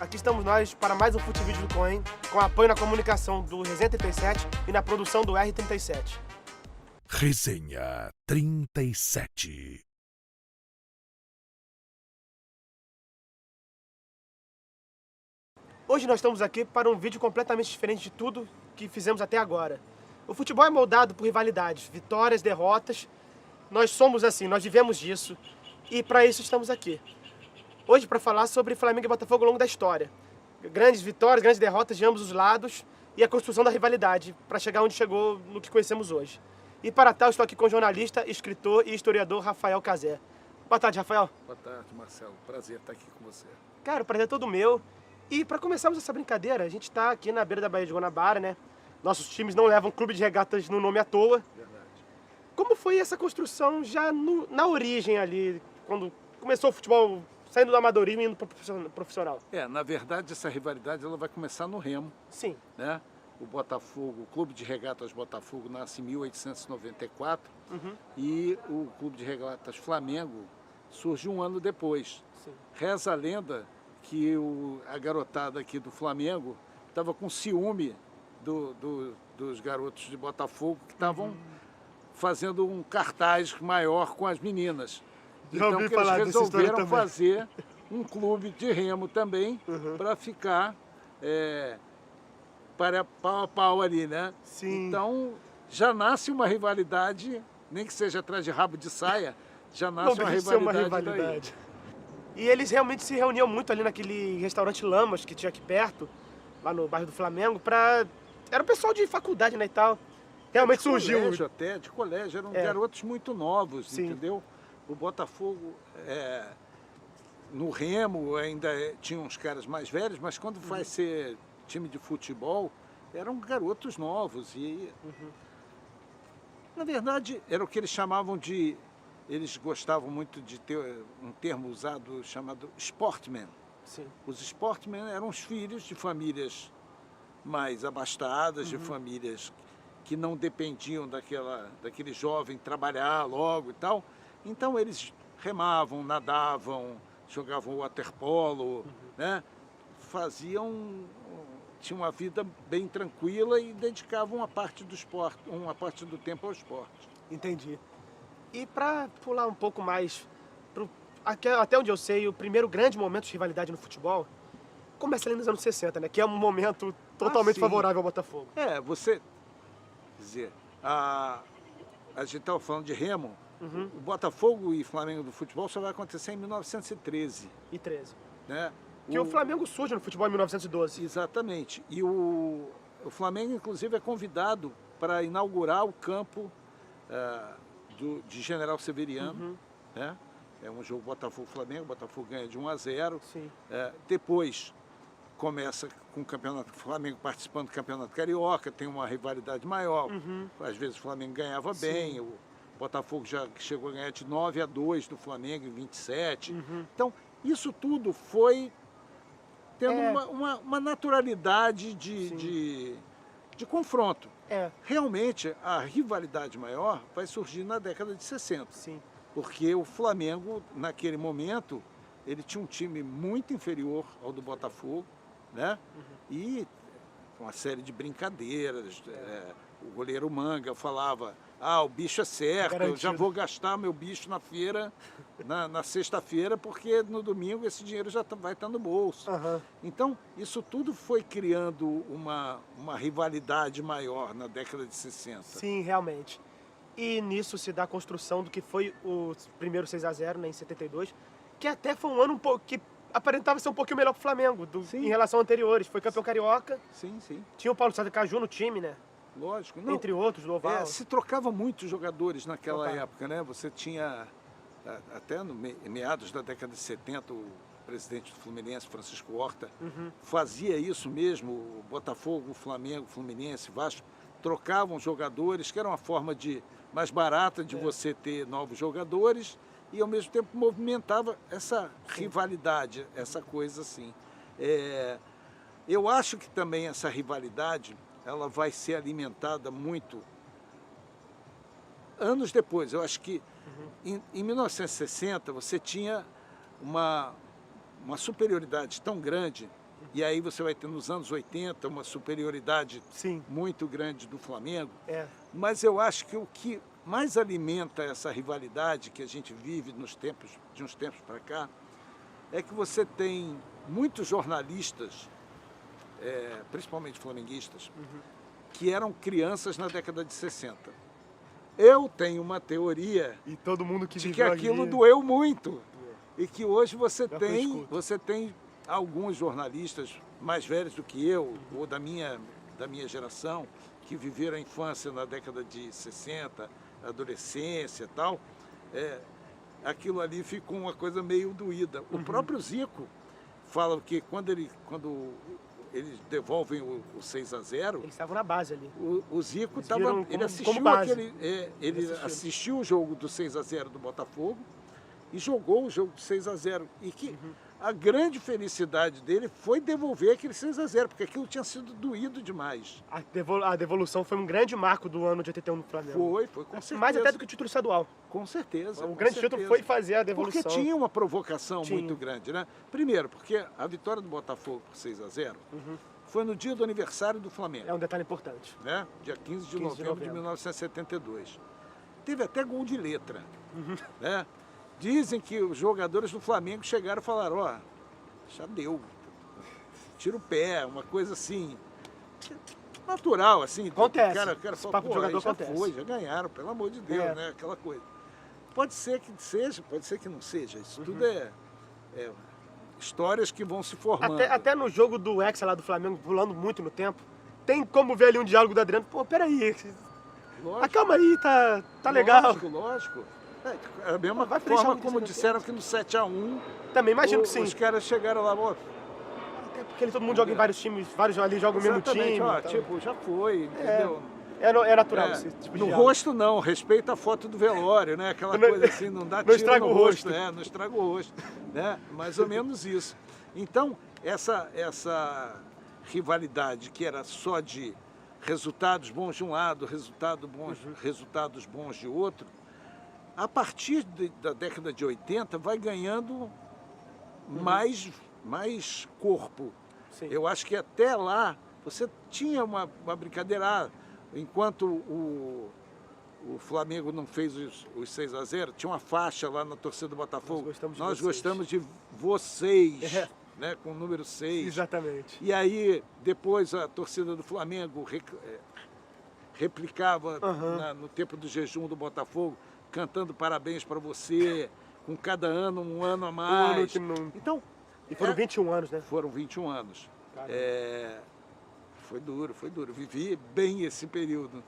aqui estamos nós para mais um Futevídeo do Coen, com apoio na comunicação do Resenha 37 e na produção do R37. Resenha 37. Hoje nós estamos aqui para um vídeo completamente diferente de tudo que fizemos até agora. O futebol é moldado por rivalidades, vitórias, derrotas. Nós somos assim, nós vivemos disso e para isso estamos aqui. Hoje para falar sobre Flamengo e Botafogo ao longo da história. Grandes vitórias, grandes derrotas de ambos os lados e a construção da rivalidade para chegar onde chegou no que conhecemos hoje. E para tal, estou aqui com o jornalista, escritor e historiador Rafael Cazé. Boa tarde, Rafael. Boa tarde, Marcelo. Prazer estar aqui com você. Cara, o prazer é todo meu. E para começarmos essa brincadeira, a gente está aqui na beira da Baía de Guanabara, né? Nossos times não levam clube de regatas no nome à toa. Verdade. Como foi essa construção já na origem ali, quando começou o futebol saindo do amadorismo e indo para o profissional? Na verdade, essa rivalidade ela vai começar no Remo, Sim. né? O Botafogo, o Clube de Regatas Botafogo nasce em 1894 e o Clube de Regatas Flamengo surge um ano depois. Sim. Reza a lenda que a garotada aqui do Flamengo estava com ciúme dos garotos de Botafogo que estavam fazendo um cartaz maior com as meninas. Já ouvi Então que falar eles dessa história resolveram também. fazer um clube de remo também para ficar para pau a pau ali, né? Sim. Então já nasce uma rivalidade, nem que seja atrás de rabo de saia, já nasce Não uma deixa de ser rivalidade, uma rivalidade. E eles realmente se reuniam muito ali naquele restaurante Lamas que tinha aqui perto, lá no bairro do Flamengo, era o pessoal de faculdade, né, e tal. Realmente de surgiu. Colégio até, de colégio, eram garotos muito novos, Sim. entendeu? O Botafogo, no Remo ainda tinha uns caras mais velhos, mas quando vai ser time de futebol, eram garotos novos. E, na verdade, era o que eles chamavam de... Eles gostavam muito de ter um termo usado chamado sportman. Sim. Os sportmen eram os filhos de famílias mais abastadas, de famílias que não dependiam daquele jovem trabalhar logo e tal. Então eles remavam, nadavam, jogavam waterpolo, né? Tinham uma vida bem tranquila e dedicavam uma parte do tempo ao esporte. Entendi. E para pular um pouco mais, até onde eu sei, o primeiro grande momento de rivalidade no futebol começa ali nos anos 60, né? Que é um momento totalmente sim. favorável ao Botafogo. Quer dizer, a gente estava falando de Remo, o Botafogo e Flamengo do futebol só vai acontecer em 1913. E 13. Né? Que o Flamengo surge no futebol em 1912. Exatamente. E o Flamengo, inclusive, é convidado para inaugurar o campo de General Severiano. Né? É um jogo Botafogo-Flamengo, o Botafogo ganha de 1-0. Sim. Depois começa com o campeonato, o Flamengo participando do Campeonato Carioca, tem uma rivalidade maior. Às vezes o Flamengo ganhava bem, o Botafogo já chegou a ganhar de 9-2 do Flamengo em 27. Então, isso tudo foi tendo uma naturalidade de confronto. Realmente, a rivalidade maior vai surgir na década de 60. Sim. Porque o Flamengo, naquele momento, ele tinha um time muito inferior ao do Botafogo, né? E uma série de brincadeiras. O goleiro Manga falava, o bicho é certo, eu já vou gastar meu bicho na feira, na sexta-feira, porque no domingo esse dinheiro já vai estar no bolso. Então, isso tudo foi criando uma rivalidade maior na década de 60. Sim, realmente. E nisso se dá a construção do que foi o primeiro 6-0, né, em 72, que até foi um ano que aparentava ser um pouquinho melhor para o Flamengo, em relação a anteriores. Foi campeão carioca. Sim, sim. Tinha o Paulo César Caju no time, né? Lógico. Não, entre outros, do Oval. Se trocava muitos jogadores naquela época, né? Você tinha, até no meados da década de 70, o presidente do Fluminense, Francisco Horta, fazia isso mesmo. O Botafogo, o Flamengo, o Fluminense, Vasco, trocavam jogadores, que era uma forma mais barata de você ter novos jogadores e, ao mesmo tempo, movimentava essa rivalidade, essa coisa assim. Eu acho que também essa rivalidade ela vai ser alimentada muito anos depois. Eu acho que em 1960 você tinha uma superioridade tão grande E aí você vai ter nos anos 80 uma superioridade Sim. muito grande do Flamengo. É. Mas eu acho que o que mais alimenta essa rivalidade que a gente vive de uns tempos para cá é que você tem muitos jornalistas, principalmente flamenguistas, que eram crianças na década de 60. Eu tenho uma teoria E todo mundo que de que viveu aquilo ali... doeu muito. E que hoje É o que eu escuto. você tem alguns jornalistas mais velhos do que eu, ou da minha geração, que viveram a infância na década de 60, adolescência e tal, aquilo ali ficou uma coisa meio doída. O próprio Zico fala que quando eles devolvem o 6-0, Eles estavam na base ali. o Zico Eles viram ele como assistiu base. ele assistiu o jogo do 6-0 do Botafogo e jogou o jogo do 6-0. E que a grande felicidade dele foi devolver aquele 6-0, porque aquilo tinha sido doído demais. A devolução foi um grande marco do ano de 81 no Flamengo. Foi com certeza. Mais até do que o título estadual. Com certeza. O com grande certeza. título foi fazer a devolução. Porque tinha uma provocação Tinha. muito grande, né? Primeiro, porque a vitória do Botafogo por 6-0 foi no dia do aniversário do Flamengo. É um detalhe importante. Né? Dia 15 de 15 de novembro de novembro. 1972. Teve até gol de letra. Né? Dizem que os jogadores do Flamengo chegaram e falaram, ó, já deu, tira o pé, uma coisa assim, natural, assim. Acontece. O cara Esse fala, papo de jogador já acontece. foi, já ganharam, pelo amor de Deus, né? Aquela coisa. Pode ser que seja, pode ser que não seja. Isso tudo é histórias que vão se formando. Até no jogo do Hexa lá do Flamengo, pulando muito no tempo, tem como ver ali um diálogo do Adriano. Pô, peraí, Lógico. acalma aí, tá legal. Lógico. É a mesma Vai deixar forma o que como você disseram que no 7-1 Também imagino que sim. os caras chegaram lá, ó, Até porque todo mundo joga em vários times, vários ali jogam o mesmo exatamente, time. ó, então. tipo, já foi, entendeu? É natural É, esse tipo de no diálogo. rosto não, respeita a foto do velório, né? Aquela Não- coisa assim, não dá não tiro estraga no o rosto. rosto. Não estraga o rosto, né? Mais ou menos isso. Então, essa rivalidade que era só de resultados bons de um lado, resultados bons de outro, a partir da década de 80 vai ganhando mais corpo. Sim. Eu acho que até lá você tinha uma brincadeira. Enquanto o Flamengo não fez os 6-0, tinha uma faixa lá na torcida do Botafogo. Nós gostamos de Nós gostamos de vocês, É. né, com o número 6. Exatamente. E aí, depois, a torcida do Flamengo replicava no tempo do jejum do Botafogo, cantando parabéns para você, com cada ano um ano a Um mais. ano que não... Então, E foram 21 anos, né? foram 21 anos. Caramba. Foi duro. Vivi bem esse período.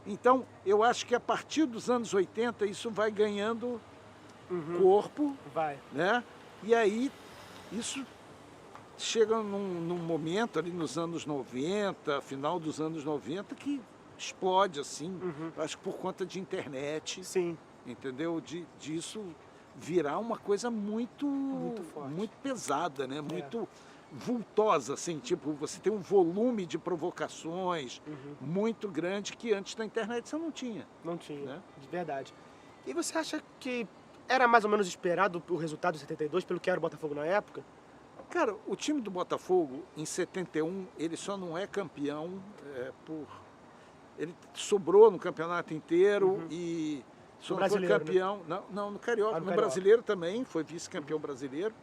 Então, eu acho que a partir dos anos 80 isso vai ganhando corpo, Vai. né? E aí isso chega num momento ali nos anos 90, final dos anos 90, que explode assim, acho que por conta de internet, Sim. entendeu? Disso virar uma coisa muito forte. muito pesada, né? Muito vultosa, assim, tipo, você tem um volume de provocações muito grande que antes da internet você não tinha. Não tinha, Né? de verdade. E você acha que era mais ou menos esperado o resultado de 72 pelo que era o Botafogo na época? Cara, o time do Botafogo, em 71, ele só não é campeão Ele sobrou no campeonato inteiro e só não foi brasileiro, campeão... Não, no Carioca. no No Carioca. Brasileiro também, foi vice-campeão brasileiro.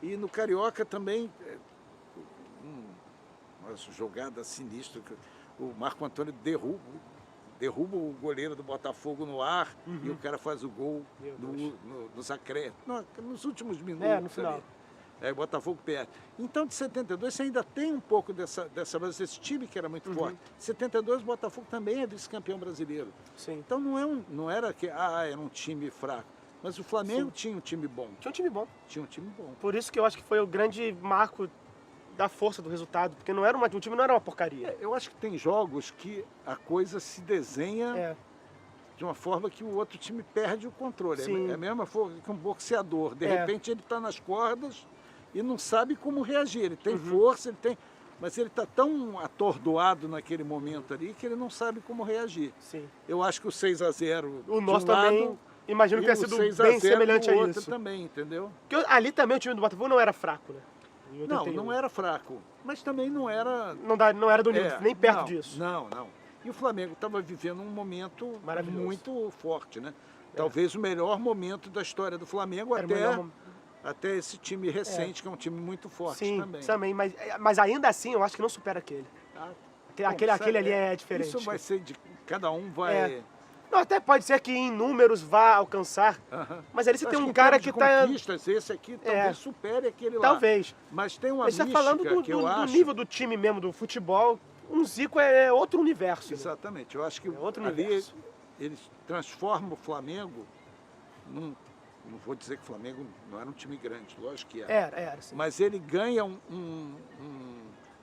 E no Carioca também, uma jogada sinistra. O Marco Antônio derruba o goleiro do Botafogo no ar e o cara faz o gol nos acréscimos, nos últimos minutos. No final. O Botafogo perde. Então, de 72, você ainda tem um pouco desse time que era muito forte. Em 72, o Botafogo também é vice-campeão brasileiro. Sim. Então, não era que era um time fraco. Mas o Flamengo tinha um time bom. Tinha um time bom. Tinha um time bom. Por isso que eu acho que foi o grande marco da força do resultado, porque não era um time não era uma porcaria. Eu acho que tem jogos que a coisa se desenha É. de uma forma que o outro time perde o controle. Sim. É a mesma forma que um boxeador. De É. repente ele está nas cordas e não sabe como reagir. Ele tem força, mas ele está tão atordoado naquele momento ali que ele não sabe como reagir. Sim. Eu acho que o 6-0 O nosso de um também, lado, imagino e que tenha o sido 6 a bem 0 semelhante do a outro isso. também, entendeu? Porque ali também o time do Botafogo não era fraco, né? em Não, 81. não era fraco, mas também não era... Não era do nível, nem perto não, disso. Não. E o Flamengo estava vivendo um momento Maravilhoso. muito forte, né? Talvez o melhor momento da história do Flamengo Era o melhor até esse time recente, que é um time muito forte Sim, também. mas ainda assim eu acho que não supera aquele. Ah, Aquele ali é diferente. Isso vai ser de... Cada um vai... Não, até pode ser que em números vá alcançar, mas ali você tem um cara que tá... conquistas, esse aqui talvez supere aquele lá. Talvez. Mas tem uma Mas você tá falando do nível do time mesmo, do futebol. Um Zico é outro universo. Exatamente. Eu acho que outro ali universo. eles transformam o Flamengo num... Não vou dizer que o Flamengo não era um time grande, lógico que era. Era, sim. Mas ele ganha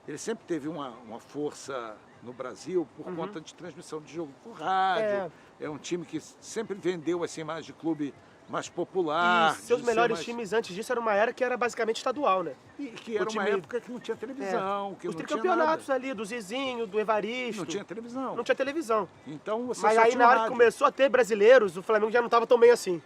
ele sempre teve uma força no Brasil por conta de transmissão de jogo por rádio. É um time que sempre vendeu essa imagem de clube mais popular. E seus melhores times antes disso era uma era que era basicamente estadual, né? E que era uma época que não tinha televisão, que os não tinha tricampeonatos nada. ali, do Zizinho, do Evaristo. Não tinha televisão. Não tinha televisão. Então você Mas só aí tinha na hora que rádio. começou a ter brasileiros, o Flamengo já não estava tão bem assim.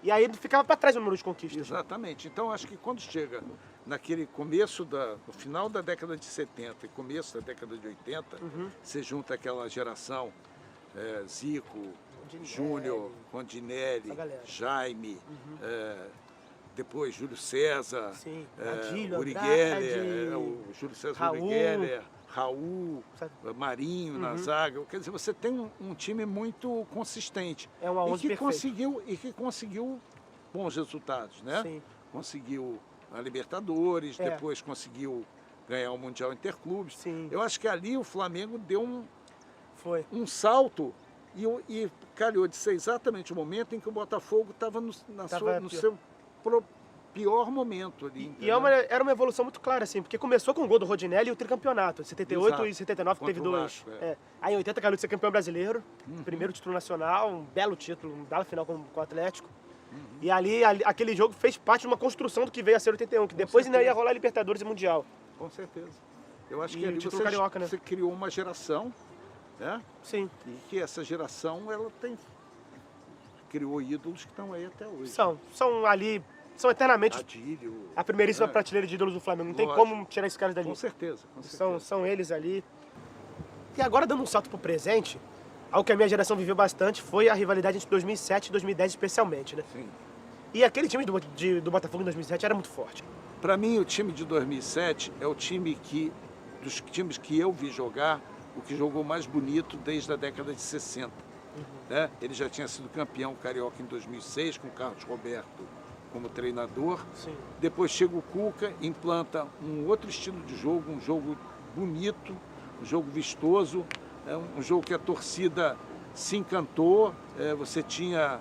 E aí ficava para trás o número de conquistas. Exatamente. Então acho que quando chega naquele começo, no final da década de 70 e começo da década de 80, você junta aquela geração, Zico, Júnior, Rondinelli, Jaime, depois Júlio César, Adílio, Uri Andrade, Geller, o Júlio César Raul. Uri Geller, Raul, Marinho na zaga. Quer dizer, você tem um time muito consistente. É uma 11 e que conseguiu bons resultados, né? Sim. Conseguiu a Libertadores, depois conseguiu ganhar o Mundial Interclubes. Sim. Eu acho que ali o Flamengo deu um salto e calhou de ser exatamente o momento em que o Botafogo estava no seu pior momento ali. E era uma evolução muito clara, assim, porque começou com o gol do Rodinelli e o tricampeonato. Em 78 Exato. e 79 que teve Contra o dois. Vasco, Aí em 80 caiu de ser campeão brasileiro, primeiro título nacional, um belo título, um belo final com o Atlético. E ali, aquele jogo fez parte de uma construção do que veio a ser 81, que depois ainda ia rolar Libertadores e Mundial. Com certeza. Eu acho E que o ali título carioca, né? você criou uma geração, né? Sim. E que essa geração, ela criou ídolos que estão aí até hoje. São eternamente Adílio, a primeiríssima prateleira de ídolos do Flamengo. Não tem Lógico. como tirar esses caras dali. Com certeza, com certeza. São eles ali. E agora, dando um salto pro presente, algo que a minha geração viveu bastante foi a rivalidade entre 2007 e 2010 especialmente, né? Sim. E aquele time do Botafogo em 2007 era muito forte. Para mim, o time de 2007 é o time dos times que eu vi jogar, o que jogou mais bonito desde a década de 60. Né? Ele já tinha sido campeão carioca em 2006, com o Carlos Roberto como treinador. Sim. Depois chega o Cuca, implanta um outro estilo de jogo, um jogo bonito, um jogo vistoso, um jogo que a torcida se encantou. Você tinha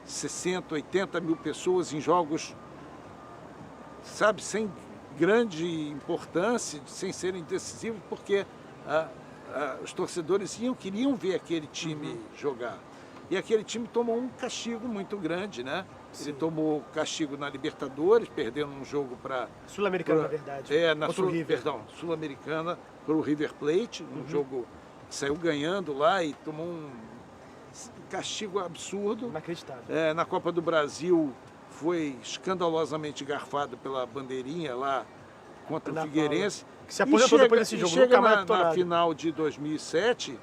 60, 80 mil pessoas em jogos, sabe, sem grande importância, sem serem decisivos, porque os torcedores queriam ver aquele time jogar. E aquele time tomou um castigo muito grande, né? Sim. Ele tomou castigo na Libertadores, perdendo um jogo para... Sul-Americana, na verdade. Sul-Americana para o River Plate, um jogo que saiu ganhando lá e tomou um castigo absurdo. Inacreditável. Na Copa do Brasil foi escandalosamente garfado pela bandeirinha lá contra o Figueirense. Que se aposentou depois desse jogo, chega nunca mais na final de 2007,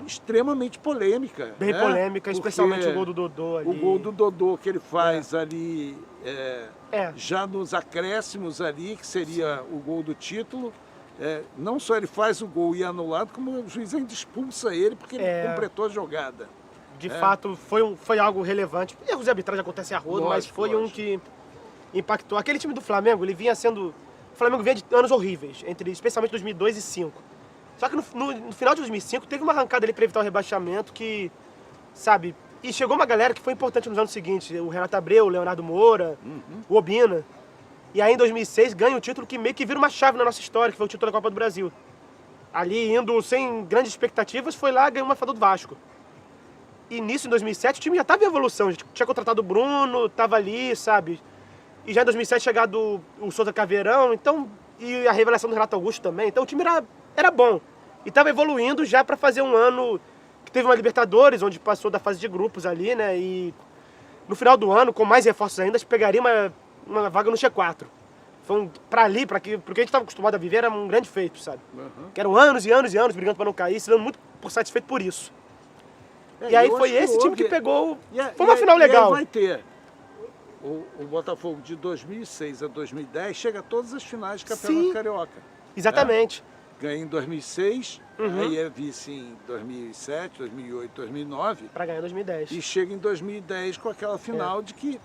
extremamente polêmica. Bem né? polêmica, Porque especialmente o gol do Dodô ali. O gol do Dodô que ele faz ali, já nos acréscimos ali, que seria o gol do título. Não só ele faz o gol e é anulado, como o juiz ainda expulsa ele porque ele completou a jogada. De fato, foi algo relevante. Erros de arbitragem acontecem a rodo, mas foi um que impactou. Aquele time do Flamengo, ele vinha sendo... O Flamengo vinha de anos horríveis, especialmente 2002 e 2005. Só que no final de 2005 teve uma arrancada ali para evitar o rebaixamento que, sabe... E chegou uma galera que foi importante nos anos seguintes. O Renato Abreu, o Leonardo Moura, o Obina. E aí em 2006 ganha o título que meio que vira uma chave na nossa história, que foi o título da Copa do Brasil. Ali indo sem grandes expectativas, foi lá e ganhou uma final do Vasco. E nisso, em 2007, o time já estava em evolução. Já tinha contratado o Bruno, estava ali, sabe? E já em 2007 chegado o Souza Caveirão, então, e a revelação do Renato Augusto também. Então o time era bom. E estava evoluindo já para fazer um ano que teve uma Libertadores, onde passou da fase de grupos ali, né? E no final do ano, com mais reforços ainda, pegaria uma vaga no G4. Pra ali, porque a gente estava acostumado a viver, era um grande feito, sabe? Uhum. Que eram anos e anos e anos brigando para não cair, se dando muito por satisfeito por isso. E aí eu foi acho que esse time houve- que pegou. E Foi uma final e aí legal. vai ter o Botafogo de 2006 a 2010 chega a todas as finais de Campeonato Sim. Carioca. Exatamente. Ganha em 2006, Uhum. aí é vice em 2007, 2008, 2009 Pra ganhar em 2010. e chega em 2010 com aquela final de que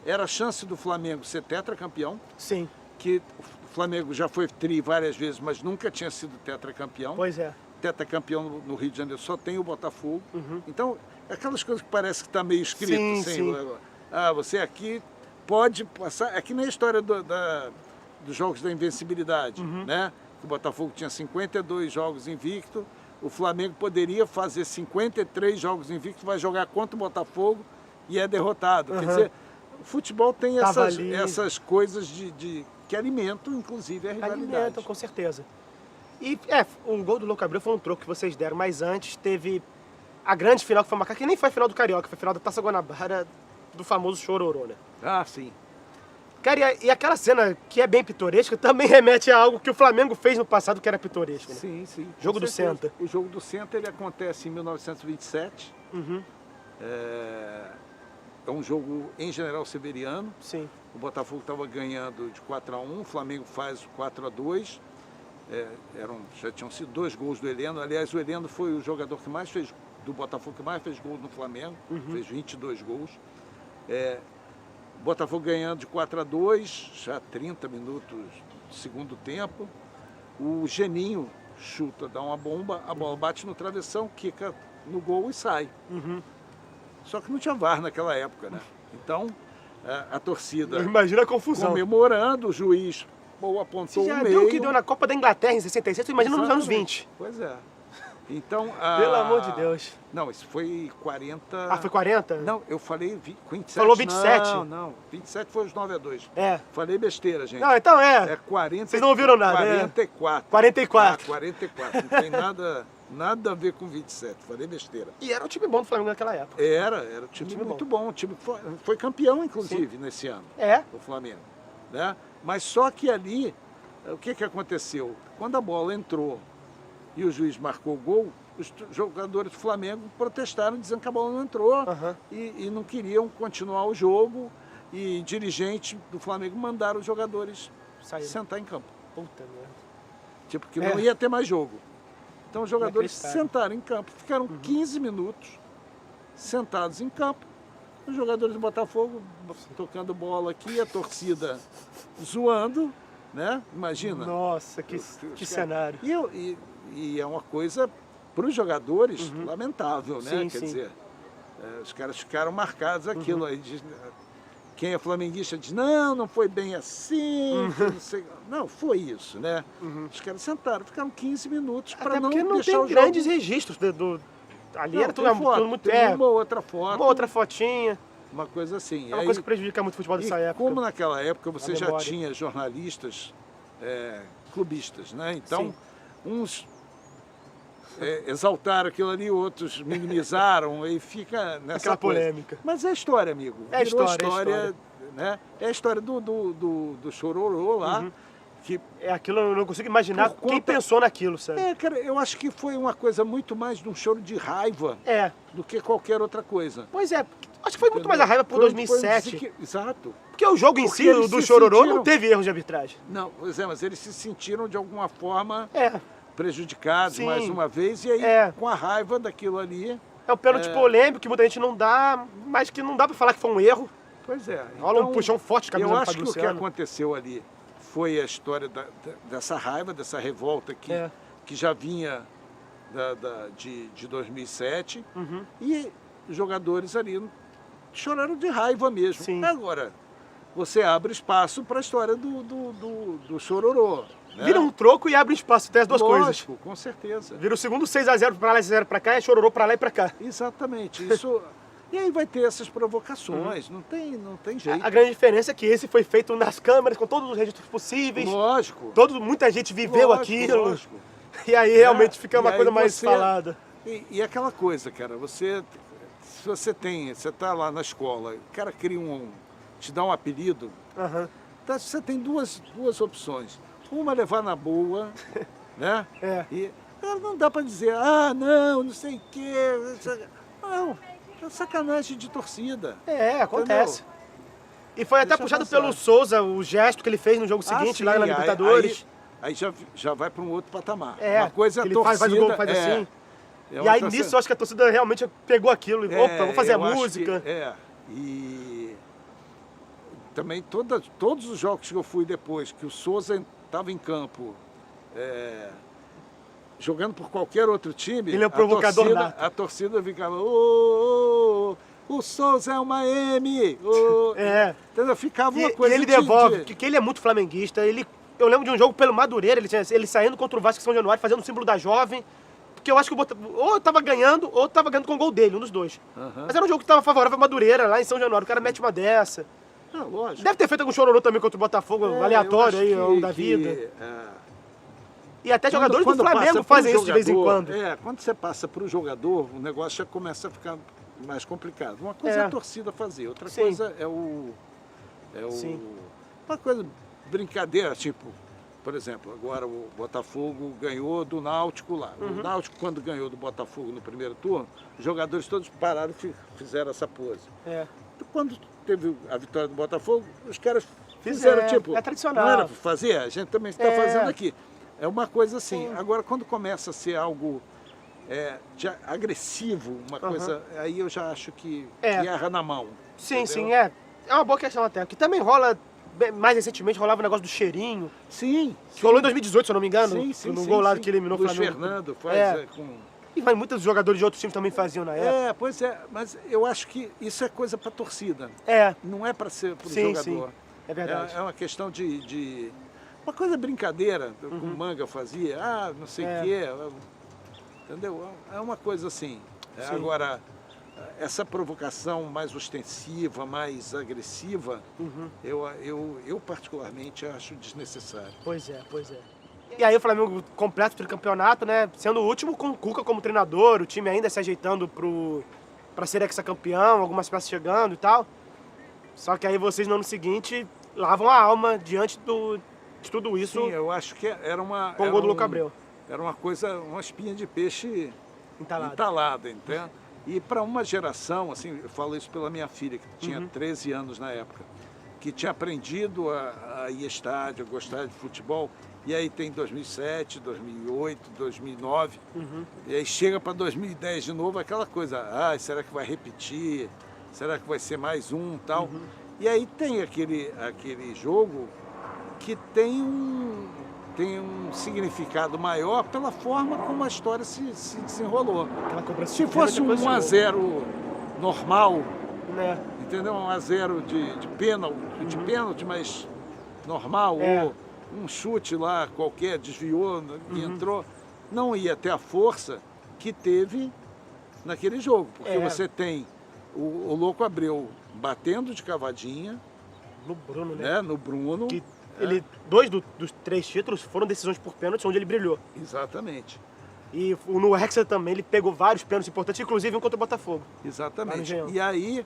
era a chance do Flamengo ser tetracampeão, Sim, que o Flamengo já foi tri várias vezes, mas nunca tinha sido tetracampeão. pois é. Tetracampeão no Rio de Janeiro só tem o Botafogo. Uhum. Então, aquelas coisas que parece que está meio escrito, Sim, assim, sim. você aqui pode passar. É que nem a história dos jogos da invencibilidade, Uhum. né? O Botafogo tinha 52 jogos invicto, o Flamengo poderia fazer 53 jogos invicto, vai jogar contra o Botafogo e é derrotado. Quer Uhum. dizer, o futebol tem Tava ali. essas coisas que alimentam, inclusive, a rivalidade. Alimentam, com certeza. E o gol do Louco Abreu foi um troco que vocês deram, mas antes teve a grande final que foi marcada, que nem foi a final do Carioca, foi a final da Taça Guanabara, do famoso Chororô, né? Ah, sim. Cara, e aquela cena que é bem pitoresca também remete a algo que o Flamengo fez no passado que era pitoresco, né? Sim, sim. com Jogo do certeza. Senta. O jogo do Senta ele acontece em 1927. Uhum, É um jogo em General Severiano. sim. O Botafogo estava ganhando de 4-1, o Flamengo faz 4-2. Já tinham sido 2 gols do Heleno. Aliás, o Heleno foi o jogador que mais fez, do Botafogo, que mais fez gols no Flamengo. Fez 22 gols. Botafogo ganhando de 4-2, já 30 minutos do segundo tempo. O Geninho chuta, dá uma bomba, a bola bate no travessão, quica no gol e sai. Uhum. Só que não tinha VAR naquela época, né? Então, a torcida Imagina a confusão. comemorando, o juiz apontou Se já o deu meio. o que deu na Copa da Inglaterra em 66, tu imagina nos anos Exatamente. 20. Pois é. Então, Pelo amor de Deus. Não, isso foi 40... Ah, foi 40? Não, eu falei 27. Falou 27? Não. 27 foi os 9-2. É. Falei besteira, gente. Não, então É 40. Vocês não ouviram nada, 44. 44. 44. Não tem nada a ver com 27. Falei besteira. E era um time bom do Flamengo naquela época. Era um time Time muito bom. O time foi campeão, inclusive, nesse ano, É. o Flamengo. Né? Mas só que ali, o que aconteceu? Quando a bola entrou e o juiz marcou o gol, os jogadores do Flamengo protestaram dizendo que a bola não entrou Aham. e não queriam continuar o jogo. E dirigentes do Flamengo mandaram os jogadores Saíram. sentar em campo. Puta merda. Tipo, que não ia ter mais jogo. Então os jogadores Inacreditável. sentaram em campo, ficaram 15 minutos sentados em campo. Os jogadores do Botafogo tocando bola aqui, a torcida zoando, né? Imagina. Nossa, que cenário. E é uma coisa para os jogadores lamentável, né? Sim, Quer sim. dizer, os caras ficaram marcados aquilo aí. Quem é flamenguista diz, não foi bem assim, que não sei. Não, foi isso, né? Os caras sentaram, ficaram 15 minutos para Até não porque não deixar tem o jogo. grandes registros ali Não, era tem tudo, foto, tudo muito... tem uma outra foto, uma outra fotinha. uma coisa assim. É uma coisa que prejudica muito o futebol dessa época. Como naquela época você A já memória. tinha jornalistas clubistas, né? Então, Sim. uns exaltaram aquilo ali, outros minimizaram e fica nessa Aquela coisa. polêmica. Mas é história, amigo. É Virou história. né? É a história do Chororô lá, que É aquilo, eu não consigo imaginar Por quem conta- pensou naquilo, sabe? cara, eu acho que foi uma coisa muito mais de um choro de raiva É. do que qualquer outra coisa. Pois é, acho que foi muito mais a raiva por Foi um 2007. Exato. Porque o jogo em Porque si, eles o do se Chororô, sentiram- não teve erros de arbitragem. Não, pois é, mas eles se sentiram de alguma forma É. prejudicados Sim. mais uma vez, e aí com a raiva daquilo ali. É o pênalti polêmico que muita gente não dá, mas que não dá pra falar que foi um erro. Pois é. Rola um puxão forte de camisa Eu do acho Fábio que o que Luciano. aconteceu ali foi a história dessa raiva, dessa revolta que já vinha de 2007, e os jogadores ali choraram de raiva mesmo. Sim. Agora, você abre espaço para a história do Chororô. Né? Vira um troco e abre espaço até as duas coisas. Lógico, com certeza. Vira o segundo 6x0 pra lá e 6x0 pra cá, e Chororô pra lá e pra cá. Exatamente. Isso. E aí vai ter essas provocações, não tem jeito. A grande diferença é que esse foi feito nas câmeras, com todos os registros possíveis. Lógico. muita gente viveu aquilo. Lógico. E aí realmente fica E uma aí coisa mais você- falada. E aquela coisa, cara, se você tá lá na escola, o cara te dá um apelido, Aham. Então, você tem duas opções. Uma, levar na boa, né? E não dá para dizer, não sei o quê. Não, é sacanagem de torcida. Acontece. Entendeu? E foi até puxado pelo Souza, o gesto que ele fez no jogo seguinte, sim, lá na Libertadores. Aí já vai para um outro patamar. É, uma coisa é a ele torcida. faz o gol, faz assim. E aí nisso eu acho que a torcida realmente pegou aquilo. Opa, vou fazer a música. E também todos os jogos que eu fui depois, que o Souza estava em campo, jogando por qualquer outro time, ele é um provocador nato. A torcida ficava, o Souza é uma M! Entendeu? Ficava uma coisa. E ele devolve, porque ele é muito flamenguista. Eu lembro de um jogo pelo Madureira, ele saindo contra o Vasco em São Januário, fazendo o símbolo da jovem. Porque eu acho que ou tava ganhando, ou tava ganhando com o gol dele, um dos dois. Mas era um jogo que tava favorável ao Madureira, lá em São Januário. O cara mete uma dessa. Lógico. Deve ter feito algum chororô também contra o Botafogo, aleatório aí, ao longo da vida. E até jogadores do Flamengo fazem isso de vez em quando. Quando você passa para o jogador, o negócio já começa a ficar mais complicado. Uma coisa é a torcida fazer, outra coisa é uma coisa brincadeira, tipo, por exemplo, agora o Botafogo ganhou do Náutico lá. O Náutico, quando ganhou do Botafogo no primeiro turno, os jogadores todos pararam e fizeram essa pose. Quando teve a vitória do Botafogo, os caras fizeram tipo... É tradicional. Não era para fazer? A gente também está fazendo aqui. É uma coisa assim. Agora, quando começa a ser algo agressivo, uma coisa... Aí eu já acho que erra na mão. Sim, é uma boa questão até. Que também rola... Mais recentemente rolava o negócio do cheirinho. Sim. Que rolou em 2018, se eu não me engano. No gol lá que eliminou o Luiz Flamengo. Fernando faz com... E muitos jogadores de outros times também faziam na época. Pois é. Mas eu acho que isso é coisa para torcida. Não é para ser para o jogador. Sim. É verdade. É uma questão de... Uma coisa brincadeira, como o Manga fazia. Não sei o quê. Entendeu? É uma coisa assim. Agora... Essa provocação mais ostensiva, mais agressiva, eu particularmente acho desnecessário. Pois é. E aí o Flamengo completo o campeonato, né? Sendo o último com o Cuca como treinador, o time ainda se ajeitando pra ser hexacampeão, algumas peças chegando e tal. Só que aí vocês no ano seguinte lavam a alma diante de tudo isso. Sim, eu acho que era uma... Com o gol do Lucas Abreu. Era uma coisa, uma espinha de peixe entalada, entende? E para uma geração, assim, eu falo isso pela minha filha, que tinha 13 anos na época, que tinha aprendido a ir a estádio, a gostar de futebol, e aí tem 2007, 2008, 2009, e aí chega para 2010 de novo, aquela coisa, será que vai repetir? Será que vai ser mais um tal? E aí tem aquele jogo que tem um significado maior pela forma como a história se desenrolou. Se fosse um 1-0 normal, entendeu? 1-0 de pênalti, mas normal, ou um chute lá qualquer, desviou e entrou, não ia ter a força que teve naquele jogo. Porque você tem o Louco Abreu batendo de cavadinha. No Bruno, né? No Bruno. Dois dos 3 títulos foram decisões por pênalti, onde ele brilhou. Exatamente. E no Hexa também, ele pegou vários pênaltis importantes, inclusive um contra o Botafogo. Exatamente. E aí...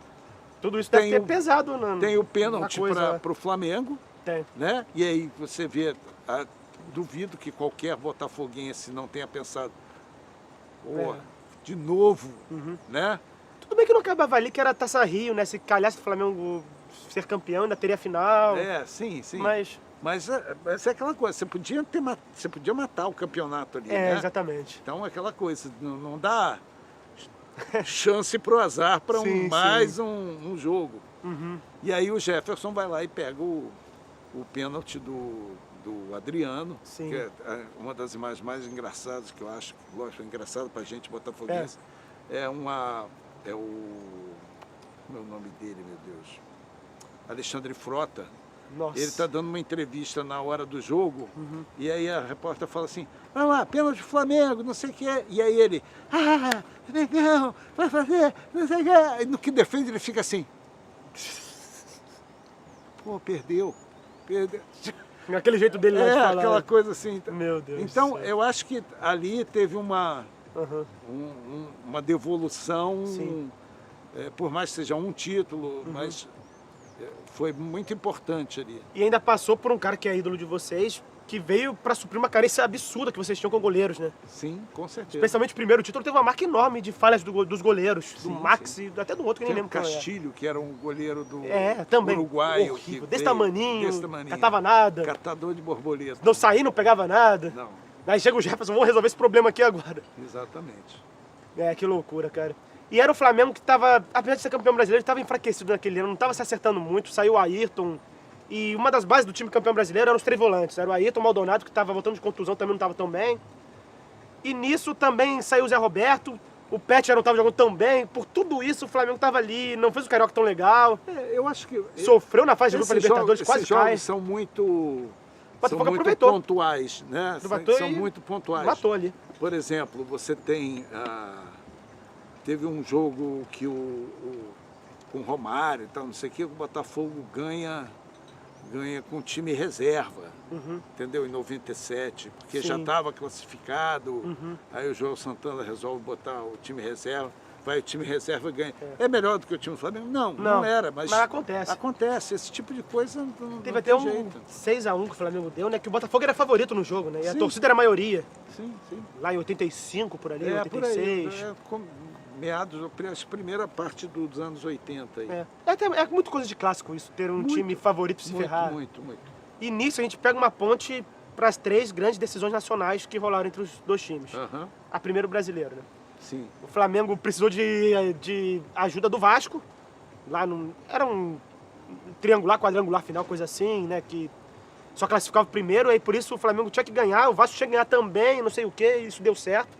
Tudo isso deve ter pesado tem o pênalti para o Flamengo. Tem. Né? E aí você vê... duvido que qualquer botafoguense não tenha pensado... de novo, né? Tudo bem que não acabava ali, que era Taça Rio, né? Se calhasse o Flamengo ser campeão, ainda teria final. Sim. Mas é aquela coisa, você podia matar o campeonato ali, né? Exatamente. Então aquela coisa, não dá chance pro azar para mais um jogo. E aí o Jefferson vai lá e pega o pênalti do Adriano, que é uma das imagens mais engraçadas que eu acho, lógico, engraçado pra gente botafoguense. É o... Como é o nome dele, meu Deus? Alexandre Frota. Nossa. Ele está dando uma entrevista na hora do jogo, e aí a repórter fala assim, vamos lá, pênalti do Flamengo, não sei o que. E aí ele, legal, vai fazer, não sei o que. E no que defende ele fica assim, pô, perdeu. Aquele jeito dele lá de falar. Aquela coisa assim. Meu Deus. Então, eu acho que ali teve uma devolução, por mais que seja um título, mas Foi muito importante ali. E ainda passou por um cara que é ídolo de vocês, que veio pra suprir uma carência absurda que vocês tinham com goleiros, né? Sim, com certeza. Especialmente o primeiro título teve uma marca enorme de falhas dos goleiros, Sim, do Max sim. e até do outro que eu Tem nem o lembro qual é. Castilho, que era um goleiro do Também. Uruguai. Horrível, que desse veio- tamaninho, catava nada, Catador de borboleta. não saía, não pegava nada. Não, Aí chega o Jefferson, vamos resolver esse problema aqui agora. exatamente. Que loucura, cara. E era o Flamengo que tava, apesar de ser campeão brasileiro, estava enfraquecido naquele ano, não estava se acertando muito, saiu o Ayrton. E uma das bases do time campeão brasileiro eram os três volantes. Era o Ayrton, o Maldonado, que estava voltando de contusão, também não estava tão bem. E nisso também saiu o Zé Roberto, o Pet já não estava jogando tão bem. Por tudo isso, o Flamengo estava ali, não fez o Carioca tão legal. Eu acho que... Sofreu na fase de grupo da Libertadores, quase esses jogos cai. são muito... Botafogo São muito aproveitou. pontuais, né? Aproveitou São e muito pontuais. matou ali. Por exemplo, você tem... teve um jogo que com o Romário e tal, não sei o que, o Botafogo ganha com time reserva, entendeu? Em 97, porque já Sim. estava classificado, aí o João Santana resolve botar o time reserva, vai o time reserva e ganha. É melhor do que o time do Flamengo? Não era, mas acontece. Acontece, esse tipo de coisa não Teve tem até um jeito. 6x1 que o Flamengo deu, né? Que o Botafogo era favorito no jogo, né? E a Sim. torcida era a maioria. Sim, sim. Lá em 85, por ali, Por aí, 86. meados, a primeira parte dos anos 80. Aí. É muito coisa de clássico isso, ter um Muito, time favorito se ferrar. Muito. E nisso a gente pega uma ponte para as três grandes decisões nacionais que rolaram entre os dois times. Aham, A primeira, o brasileiro, né? sim. O Flamengo precisou de ajuda do Vasco. Era um triangular, quadrangular final, coisa assim, né? Que só classificava o primeiro, aí por isso o Flamengo tinha que ganhar, o Vasco tinha que ganhar também, não sei o quê, e isso deu certo.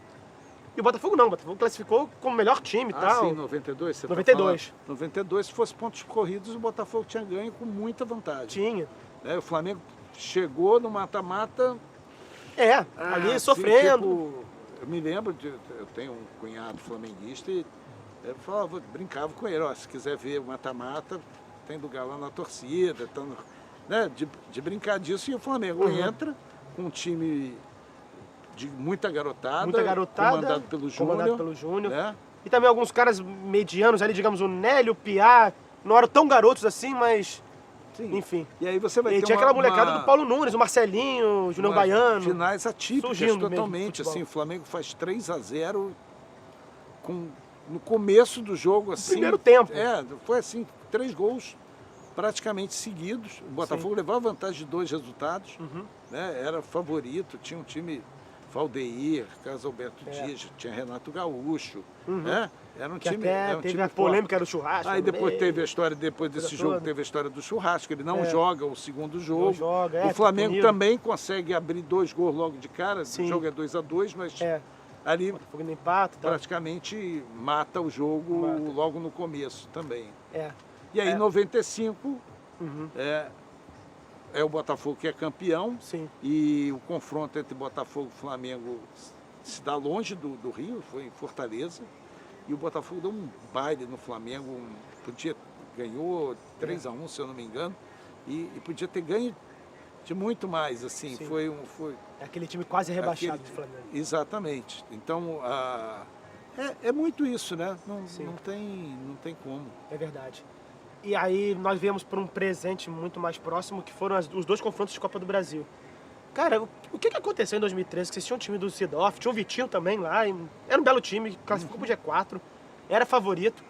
E o Botafogo não, o Botafogo classificou como o melhor time e tal. Sim, 92? Você 92. Tá falando? 92, se fosse pontos corridos, o Botafogo tinha ganho com muita vantagem. Tinha. O Flamengo chegou no mata-mata... Ali assim, sofrendo. tipo, eu me lembro, eu tenho um cunhado flamenguista e eu falava, brincava com ele, ó, se quiser ver o mata-mata, tem lugar lá na torcida, tá né, de brincar disso. E o Flamengo entra com um time de muita garotada, comandado pelo Júnior. Né? E também alguns caras medianos ali, digamos, o Nélio, o Piá, não eram tão garotos assim, mas... Sim. Enfim. E aí você vai E ter tinha aquela molecada do Paulo Nunes, o Marcelinho, o Júnior Baiano. Finais atípicas surgindo totalmente. mesmo, Assim, o Flamengo faz 3-0 no começo do jogo. Assim, primeiro tempo. Foi assim, 3 gols praticamente seguidos. O Botafogo levava vantagem de 2 resultados. Né? Era favorito, tinha um time Valdeir, Carlos Alberto Dias, tinha Renato Gaúcho. Né? Era um Que time. até Era um teve time a polêmica do churrasco. Aí depois também. teve a história, depois desse Coisa jogo, toda. teve a história do churrasco. Ele não joga o segundo jogo. Não joga, o Flamengo punido. também consegue abrir 2 gols logo de cara. Sim. O jogo é 2-2, mas ali Botafogo no empate e tal. praticamente mata o jogo Mata. logo no começo também. É. E aí, em 95, Uhum. é o Botafogo que é campeão. Sim. E o confronto entre Botafogo e Flamengo se dá longe do Rio, foi em Fortaleza. E o Botafogo deu um baile no Flamengo, ganhou 3-1, se eu não me engano, e podia ter ganho de muito mais, assim, Sim. foi É aquele time quase rebaixado do Flamengo. Exatamente. Então, é muito isso, né? Não tem como. É verdade. E aí nós viemos para um presente muito mais próximo, que foram os dois confrontos de Copa do Brasil. Cara, o que aconteceu em 2013? Que vocês tinham um time do Sidorf, tinha o Vitinho também lá, era um belo time, classificou pro G4, era favorito.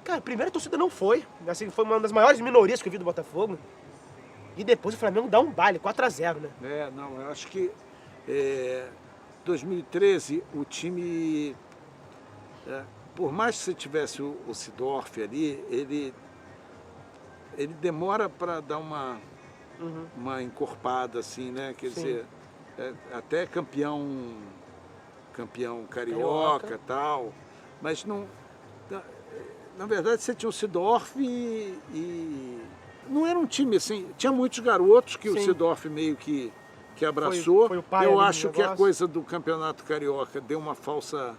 Cara, a primeira torcida não foi, assim, foi uma das maiores minorias que eu vi do Botafogo. E depois o Flamengo dá um baile, 4-0, né? Eu acho que 2013 o time, por mais que você tivesse o Sidorf ali, ele demora para dar uma encorpada, assim, né? Quer dizer, até campeão carioca e tal, mas não... Na verdade, você tinha o Sidorf e não era um time assim, tinha muitos garotos que o Sidorf meio que abraçou. Foi o pai Eu ali do acho que a negócio. coisa do Campeonato Carioca deu uma falsa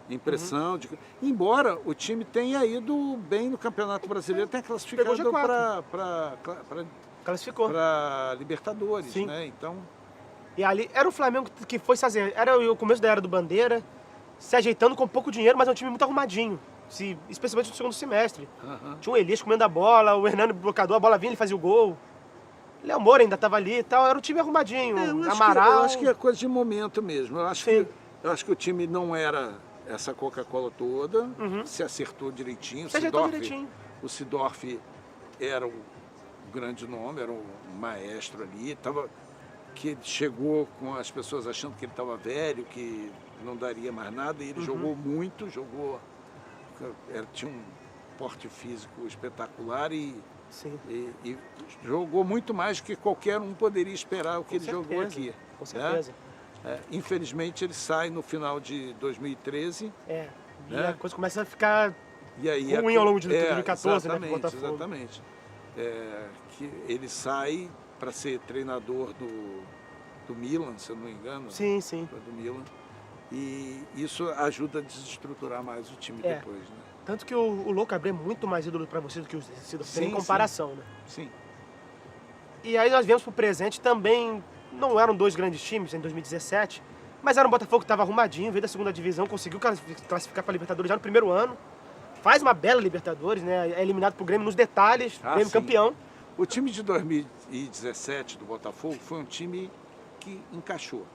impressão. Embora o time tenha ido bem no Campeonato Brasileiro, tenha classificado Pegou G4. Classificou. para Libertadores, Sim. né? Então, E ali era o Flamengo que foi fazer, era o começo da era do Bandeira, se ajeitando com pouco dinheiro, mas é um time muito arrumadinho. especialmente no segundo semestre. Aham. Tinha o Elias comendo a bola, o Hernando blocador, a bola vinha, ele fazia o gol. Léo Moura ainda estava ali e tal, era um time arrumadinho. Eu acho que é coisa de momento mesmo. Sim. Eu acho que o time não era essa Coca-Cola toda, se acertou direitinho. Se ajeitou direitinho. O Seedorf era um grande nome, era um maestro ali, que chegou com as pessoas achando que ele estava velho, que não daria mais nada, e ele jogou muito, tinha um porte físico espetacular Sim. e jogou muito mais do que qualquer um poderia esperar o que ele jogou aqui. Com certeza. Infelizmente ele sai no final de 2013. E a coisa começa a ficar E aí ruim ao longo de 2014, né? Exatamente. Que ele sai para ser treinador do Milan, se eu não me engano. Sim, sim. Do Milan. E isso ajuda a desestruturar mais o time depois, né? Tanto que o Loucabré é muito mais ídolo para você do que o Seedorf, em comparação, né? Sim. E aí nós viemos pro presente, também não eram dois grandes times em 2017, mas era um Botafogo que estava arrumadinho, veio da segunda divisão, conseguiu classificar para a Libertadores já no primeiro ano, faz uma bela Libertadores, né? É eliminado pro Grêmio nos detalhes, Grêmio campeão. O time de 2017 do Botafogo foi um time que encaixou.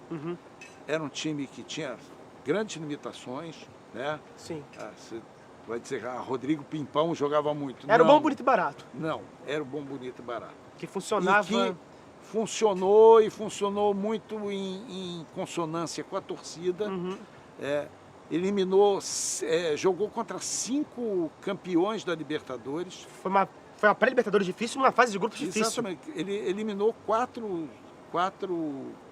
Era um time que tinha grandes limitações, né? Sim. Você vai dizer, Rodrigo Pimpão jogava muito. Era o bom, bonito e barato. Não, era o bom, bonito e barato. Que funcionava... E que funcionou muito em consonância com a torcida. Eliminou, jogou contra 5 campeões da Libertadores. Foi uma pré-Libertadores difícil, uma fase de grupos difícil. Exatamente. Ele eliminou 4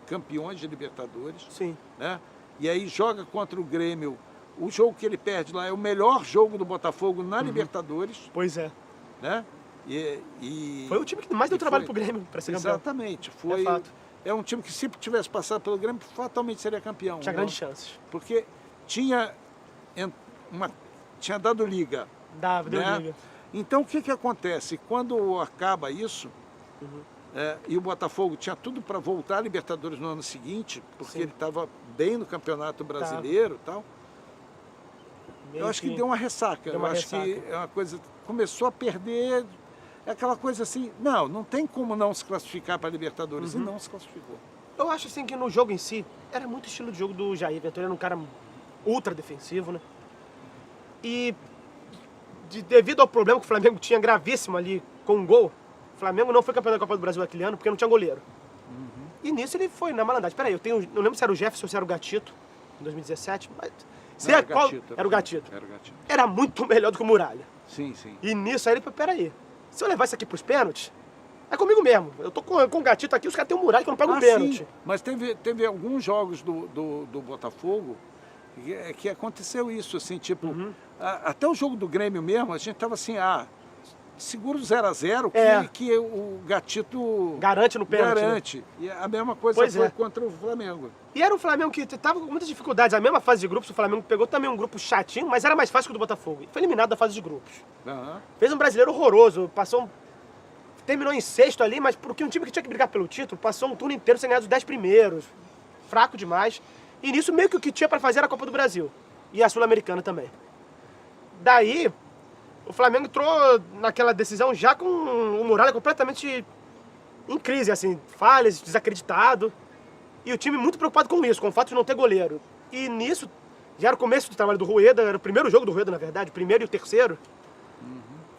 campeões de Libertadores. Sim. Né? E aí joga contra o Grêmio. O jogo que ele perde lá é o melhor jogo do Botafogo na Libertadores. Pois é. Né? Foi o time que mais deu trabalho pro Grêmio para ser campeão. Exatamente. É um time que, se tivesse passado pelo Grêmio, fatalmente seria campeão. Tinha grandes chances. Porque tinha dado liga. Deu liga. Então, o que acontece? Quando acaba isso, e o Botafogo tinha tudo para voltar à Libertadores no ano seguinte, porque ele estava bem no Campeonato Brasileiro e tal, eu acho que deu uma ressaca. Que é uma coisa... Começou a perder... É aquela coisa assim, não tem como não se classificar para a Libertadores, e não se classificou. Eu acho assim que no jogo em si, era muito estilo de jogo do Jair Ventura, era um cara ultra defensivo, né? E devido ao problema que o Flamengo tinha gravíssimo ali com um gol, o Flamengo não foi campeão da Copa do Brasil aquele ano porque não tinha goleiro. E nisso ele foi na malandragem. Peraí, não lembro se era o Jefferson ou se era o Gatito, em 2017, mas... Era o Gatito. Era muito melhor do que o Muralha. Sim, sim. E nisso aí ele falou, peraí, se eu levar isso aqui pros pênaltis, é comigo mesmo. Eu tô com o Gatito aqui, os caras têm um Muralha que eu não pego o pênalti. Sim. Mas teve alguns jogos do Botafogo que aconteceu isso, assim, tipo... Até o jogo do Grêmio mesmo, a gente tava assim, segura o 0x0 que o Gatito... Garante no pênalti. Garante. E a mesma coisa foi contra o Flamengo. E era um Flamengo que tava com muitas dificuldades. A mesma fase de grupos, o Flamengo pegou também um grupo chatinho, mas era mais fácil que o do Botafogo. E foi eliminado da fase de grupos. Fez um brasileiro horroroso, terminou em sexto ali, mas porque um time que tinha que brigar pelo título, passou um turno inteiro sem ganhar dos 10 primeiros. Fraco demais. E nisso meio que o que tinha pra fazer era a Copa do Brasil. E a Sul-Americana também. Daí, o Flamengo entrou naquela decisão já com o Muralha completamente em crise, assim, falhas, desacreditado. E o time muito preocupado com isso, com o fato de não ter goleiro. E nisso, já era o começo do trabalho do Rueda, era o primeiro jogo do Rueda, na verdade, o primeiro e o terceiro.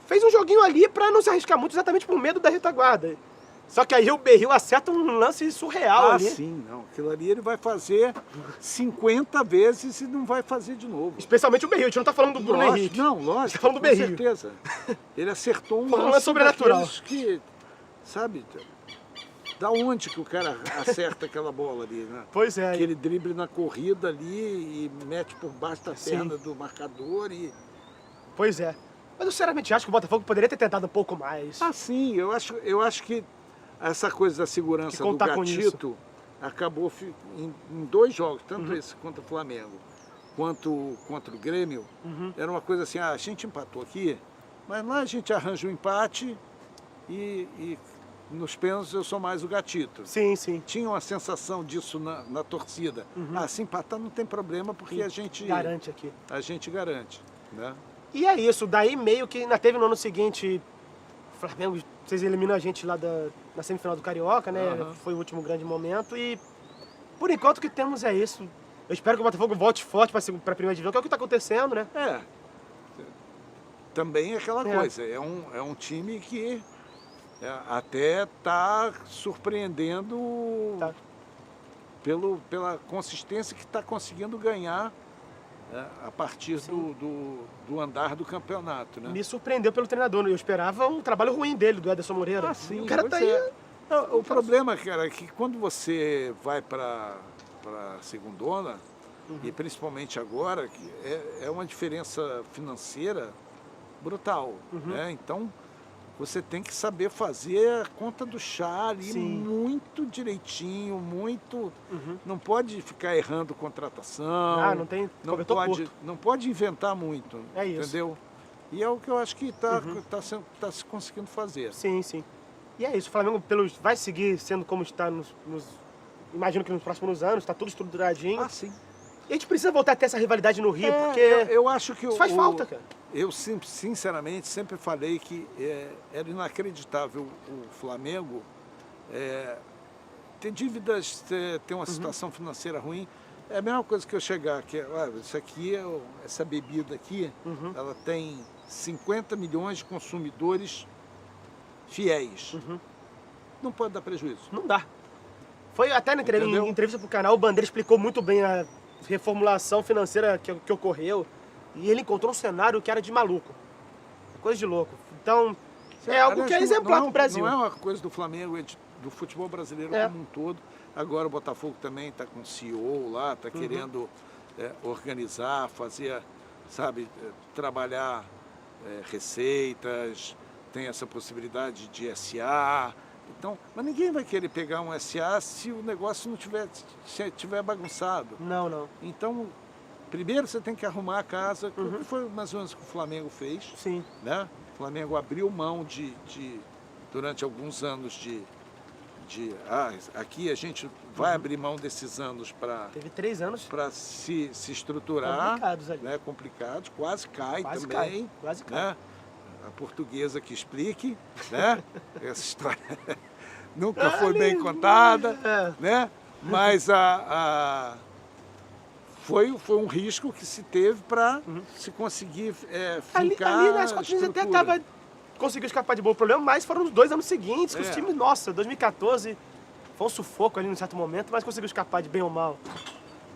Fez um joguinho ali pra não se arriscar muito, exatamente por medo da retaguarda. Só que aí o Berril acerta um lance surreal ali. Sim, não. Aquilo ali ele vai fazer 50 vezes e não vai fazer de novo. Especialmente o Berril, a gente não tá falando do Bruno Henrique. Não, lógico. A gente tá falando do Berril. Com certeza. Ele acertou um lance sobrenatural. Que, sabe, da onde que o cara acerta aquela bola ali, né? Pois é. Aquele drible na corrida ali e mete por baixo da perna do marcador e... Pois é. Mas eu sinceramente acho que o Botafogo poderia ter tentado um pouco mais. Sim. Eu acho que essa coisa da segurança do Gatito acabou em 2 jogos, tanto esse contra o Flamengo quanto contra o Grêmio. Era uma coisa assim, a gente empatou aqui, mas lá a gente arranja um empate e nos pênaltis eu sou mais o Gatito. Sim, sim. Tinha uma sensação disso na torcida. Se empatar não tem problema porque a gente... Garante aqui. A gente garante, né? E é isso, daí meio que ainda teve no ano seguinte, o Flamengo, vocês eliminam a gente lá na semifinal do Carioca, né? Aham. Foi o último grande momento e por enquanto o que temos é isso. Eu espero que o Botafogo volte forte pra primeira divisão, que é o que tá acontecendo, né? Também é aquela coisa, é um time que até está surpreendendo Tá. pela consistência que está conseguindo ganhar a partir do andar do campeonato, né? Me surpreendeu pelo treinador, eu esperava um trabalho ruim dele, do Ederson Moreira. Ah, sim, o cara pois tá aí. é. Não, o problema, cara, é que quando você vai para a segundona, e principalmente agora, que é uma diferença financeira brutal, né? Então, você tem que saber fazer a conta do chá ali Sim. muito direitinho, muito... Não pode ficar errando contratação. Ah, não tem cobertor curto. Não pode inventar muito, É isso. entendeu? E é o que eu acho que está se conseguindo fazer. Sim, sim. E é isso, o Flamengo vai seguir sendo como está imagino que nos próximos anos, tá tudo estruturadinho. Ah, sim. E a gente precisa voltar a ter essa rivalidade no Rio, porque eu acho que isso faz falta, cara. Eu, sinceramente, sempre falei que era inacreditável o Flamengo ter dívidas, ter uma situação financeira ruim. É a mesma coisa que eu chegar, que isso aqui, essa bebida aqui, ela tem 50 milhões de consumidores fiéis. Não pode dar prejuízo. Não dá. Foi até em Entendeu? entrevista pro canal, o Bandeira explicou muito bem a reformulação financeira que ocorreu. E ele encontrou um cenário que era de maluco. Coisa de louco. Então, é algo que é exemplar pro Brasil. Não é uma coisa do Flamengo, é do futebol brasileiro como um todo. Agora o Botafogo também está com o CEO lá, está querendo organizar, fazer, sabe, trabalhar receitas, tem essa possibilidade de SA. Então, mas ninguém vai querer pegar um SA se o negócio não tiver bagunçado. Não. Então, primeiro você tem que arrumar a casa, que foi mais ou menos o que o Flamengo fez. Sim. Né? O Flamengo abriu mão durante alguns anos aqui a gente vai abrir mão desses anos para Teve 3 anos se estruturar. complicados ali. Né? Complicados, quase cai Quase também. cai, quase cai. Né? A portuguesa que explique, né? Essa história nunca foi bem contada, né? Mas foi um risco que se teve para se conseguir fincar ali nas contas até conseguiu escapar de boa problema, mas foram os 2 anos seguintes que os times, nossa, 2014 foi um sufoco ali num certo momento, mas conseguiu escapar de bem ou mal.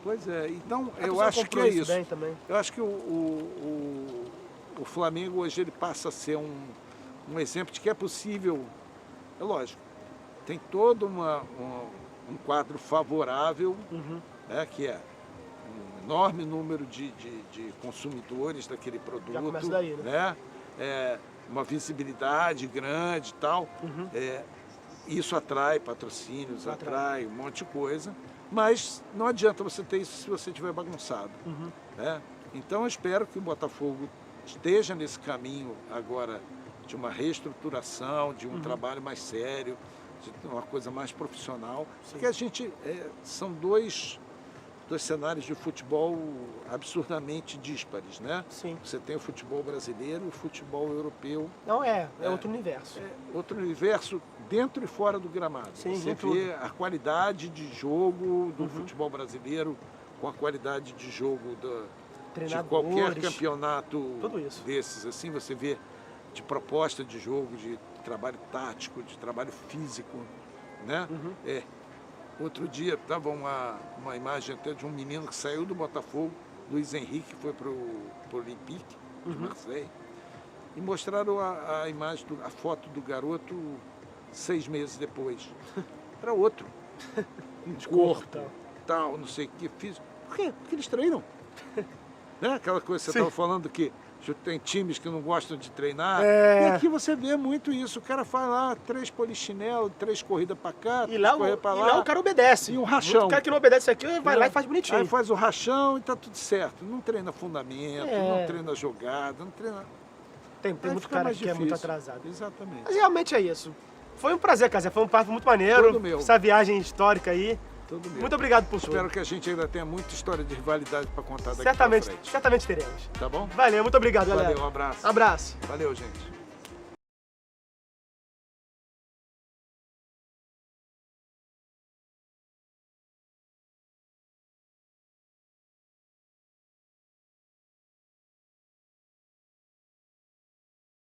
Pois é, então A eu pessoa acho que comprou é isso isso. bem também. Eu acho que o Flamengo hoje ele passa a ser um exemplo de que é possível. É lógico, tem todo um quadro favorável, que é um enorme número de consumidores daquele produto. Já começa daí, né? Uma visibilidade grande e tal. Isso atrai patrocínios, atrai um monte de coisa, mas não adianta você ter isso se você estiver bagunçado. Né? Então eu espero que o Botafogo esteja nesse caminho agora de uma reestruturação, de um trabalho mais sério, de uma coisa mais profissional, porque a gente são dois cenários de futebol absurdamente díspares, né? Sim. Você tem o futebol brasileiro e o futebol europeu. Não é outro universo. Outro universo dentro e fora do gramado. Sim, você vê a qualidade de jogo do futebol brasileiro com a qualidade de jogo de qualquer campeonato desses. Assim, você vê de proposta de jogo, de trabalho tático, de trabalho físico, né? Outro dia estava uma imagem até de um menino que saiu do Botafogo, Luiz Henrique, foi para o Olympique de Marseille, e mostraram a imagem, a foto do garoto 6 meses depois. Era outro. De corpo, tal, não sei o que fiz. Por quê? Porque eles treinam. Né? Aquela coisa que você estava falando que tem times que não gostam de treinar. E aqui você vê muito isso. O cara faz lá 3 polichinelo, 3 corridas para cá, 3 corridas para lá. E lá o cara obedece. E um rachão. O cara que não obedece aqui vai lá e faz bonitinho. Aí faz o rachão e tá tudo certo. Não treina fundamento, não treina jogada, não treina... Tem muito cara que é muito atrasado. Exatamente. Mas realmente é isso. Foi um prazer, Casé. Foi um papo muito maneiro. Todo meu. Essa viagem histórica aí. Tudo mesmo. Muito obrigado por tudo. Espero que a gente ainda tenha muita história de rivalidade para contar daqui Certamente, pra frente. certamente teremos. Tá bom? Valeu, muito obrigado, galera. Valeu, um abraço. Abraço. Valeu, gente.